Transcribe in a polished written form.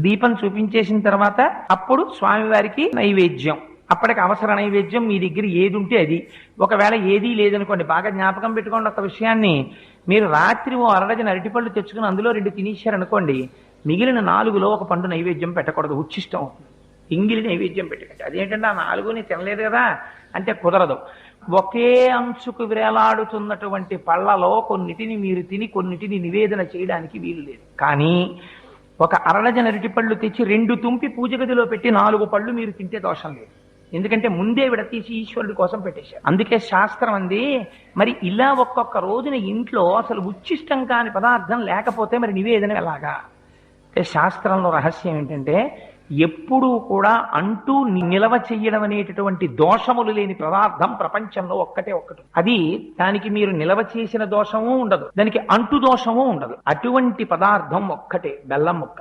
దీపం చూపించేసిన తర్వాత అప్పుడు స్వామివారికి నైవేద్యం. అప్పటికి అవసర నైవేద్యం మీ దగ్గర ఏది ఉంటే అది. ఒకవేళ ఏదీ లేదనుకోండి, బాగా జ్ఞాపకం పెట్టుకోండి ఒక విషయాన్ని. మీరు రాత్రి ఓ అరడజన అరటిపళ్ళు తెచ్చుకుని అందులో 2 తినేశారనుకోండి, మిగిలిన 4లో ఒక పండు నైవేద్యం పెట్టకూడదు, ఉచ్చిష్టం అవుతుంది. ఎంగిలి నైవేద్యం పెట్టకండి. అదేంటంటే ఆ 4ని తినలేదు కదా అంటే కుదరదు. ఒకే అంచుకు వేలాడుతున్నటువంటి పళ్ళలో కొన్నిటిని మీరు తిని కొన్నిటిని నివేదన చేయడానికి వీలు లేదు. కానీ ఒక అరడజన అరటిపళ్ళు తెచ్చి 2 తుంపి పూజ గదిలో పెట్టి 4 పళ్ళు మీరు తింటే దోషం లేదు. ఎందుకంటే ముందే విడతీసి ఈశ్వరుడి కోసం పెట్టేశారు. అందుకే శాస్త్రం అంది, మరి ఇలా ఒక్కొక్క రోజున ఇంట్లో అసలు ఉచ్చిష్టం కాని పదార్థం లేకపోతే మరి నివేదన ఎలాగా అంటే, శాస్త్రంలో రహస్యం ఏంటంటే ఎప్పుడూ కూడా అంటూ నిలవ చెయ్యడం అనేటటువంటి దోషములు లేని పదార్థం ప్రపంచంలో ఒక్కటే ఒక్కటి. అది దానికి మీరు నిలవ చేసిన దోషము ఉండదు, దానికి అంటు దోషము ఉండదు. అటువంటి పదార్థం ఒక్కటే, బెల్లం ముక్క.